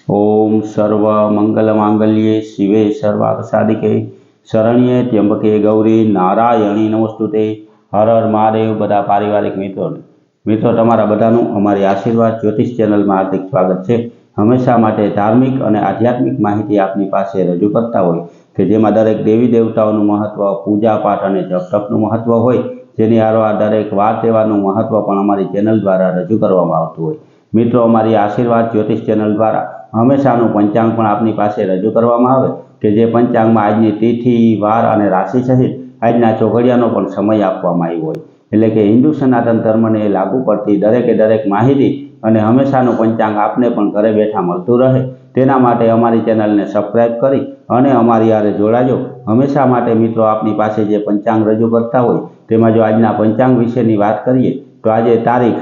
ओम सर्व मंगल मांगल्ये शिवे सर्वार्थ साधिके शरण्ये त्र्यंबके गौरी नारायणी नमस्तुते। हर हर महादेव। बधा पारिवारिक मित्रों तमारा बधानुं अमारी आशीर्वाद ज्योतिष चेनल में हार्दिक स्वागत है। हमेशा माटे धार्मिक और आध्यात्मिक माहिती आपनी पासे रजू करता होय के जेमां दरेक देवी देवताओनुं महत्व, पूजा पाठ और जप तपनुं महत्व होय, जेनी हारोहार दरेक वार तहेवारनुं महत्व पण अमारी चेनल द्वारा रजू करवामां आवतुं होय। मित्रों अमारी आशीर्वाद ज्योतिष चेनल द्वारा हमेशानु पंचांग पण आपनी पासे रजू करवामां आवे के जे पंचांग में आजनी तिथि, वार और राशि सहित आजना चौघड़ियानो पण समय आपवामां आव्यो होय। एटले के हिंदू सनातन धर्म ने लागू पड़ती दरेके दरेक माहिती और हमेशानु पंचांग आपने पण घरे बैठा मळतुं रहे तेना माटे अमारी चेनल ने सब्सक्राइब करी अने अमारी हारे जोड़ाजो। हमेशा माटे मित्रों आपनी पासे जे पंचांग रजू करता होय तेमां जो आजना पंचांग विशेनी वात करीए तो आज तारीख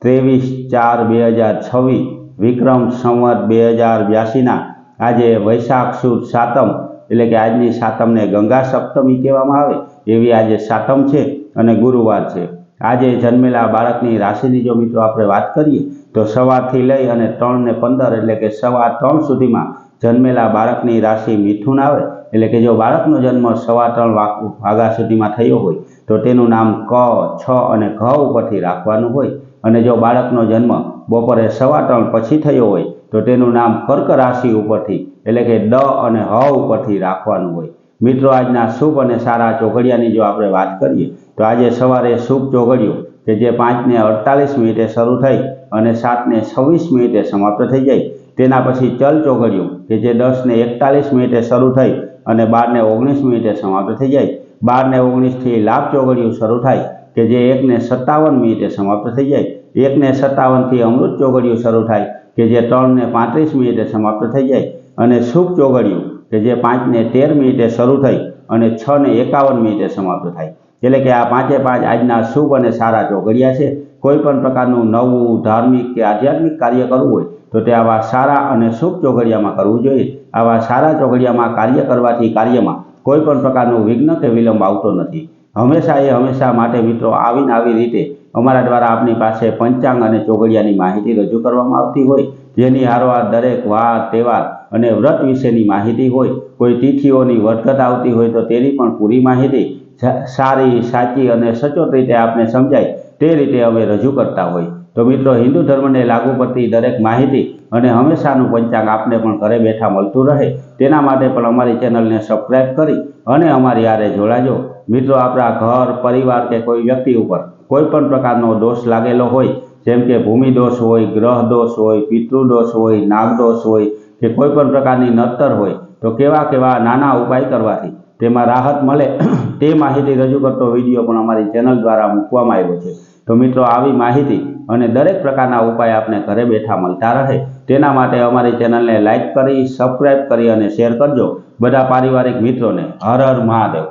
23/4/2026 विक्रम संवत 2082 आज वैशाख सुद सातम एटले के आजनी सातम ने गंगा सप्तमी कहेवामां आवे एवी आज सातम छे अने गुरुवार छे। आज जन्मेला बाळकनी राशिनी जो मित्रों आपणे वात करीए तो सवारथी लई अने 3 ने 15 एटले के 3:15 सुधीमां जन्मेला बाळकनी राशि मिथुन आवे। एटले के जो बाळकनो जन्म 3:15 वाग्या सुधीमां थयो होय तो तेनुं नाम क, छ अने घ उपरथी राखवानुं होय अने जो बाळकनो जन्म बपोरे 3:15 पछी थयो होय तो तेनुं नाम कर्क राशि उपरथी एटले के ड अने ह उपरथी राखवानुं होय। मित्रों आजना शुभ और सारा चौघड़ियानी जो आपणे वात करीए तो आज सवारे शुभ चौघड़ियों के जे 5:48 शुरू थई अने 7:26 समाप्त थई जाय। तेना पछी चल चौघड़ियों के जे 10:41 शुरू थई अने 12:19 समाप्त थई जाय। 12:19 थी लाभ चौघड़ियों शुरू थाय के जे 1:57 समाप्त थई जाय। 1:57 थी अमृत चौघड़ियों शुरू थाय के जे 3:35 समाप्त थई जाय अने शुभ चौघड़ियों के जे 5:13 शुरू थई अने 6:51 समाप्त थाय। एटले के आ 5 आजना शुभ और सारा चौघड़िया छे। कोईपण प्रकारनुं नवुं धार्मिक के आध्यात्मिक कार्य करवुं होय तो ते आवा सारा और शुभ चौघड़ियामां करवुं जोईए। आवा सारा चौघड़ियामां कार्य करवाथी कार्यमां कोईपण प्रकारनुं विघ्न के विलंब आवतो नथी। हमेशा माटे मित्रों आवीने आवी रीते अमारा द्वारा आपनी पासे पंचांग और चौघड़ियानी माहिती रजू करवामां आवती होय, जेनी हारोहार दरेक वार तहेवार अने व्रत विशेनी माहिती होय। कोई तिथिओनी वर्तगत आवती होय तो तेनी पण पूरी माहिती सारी साची और सचोट रीते आपने समझाय ते रीते अमे रजू करता होय। तो मित्रों हिंदू धर्म ने लागू पड़ती दरेक माहिती और हमेशानु पंचांग आपने पण घरे बैठा मळतुं रहे तेना माटे पण अमारी चेनल ने सब्सक्राइब करी अने अमारी हारे जोड़ाजो। मित्रों आपणा घर परिवार के कोई व्यक्ति उपर कोईपण प्रकारनो दोष लागेलो होय जेम के भूमि दोष होय, ग्रह दोष होय, पितृदोष होय, नागदोष होय के कोईपण प्रकारनी नड़तर होय तो केवा केवा नाना उपाय करवाथी तेमां राहत मळे ते माहिती रजू करतो विडियो पण अमारी चेनल द्वारा मूकवामां आव्यो छे। तो मित्रों आवी माहिती अने दरेक प्रकारना उपाय आपने घरे बैठा मळता रहे तेना माटे अमारी चेनल ने लाइक करी, सब्सक्राइब करी अने शेर करजो। बधा पारिवारिक मित्रों ने हर हर महादेव।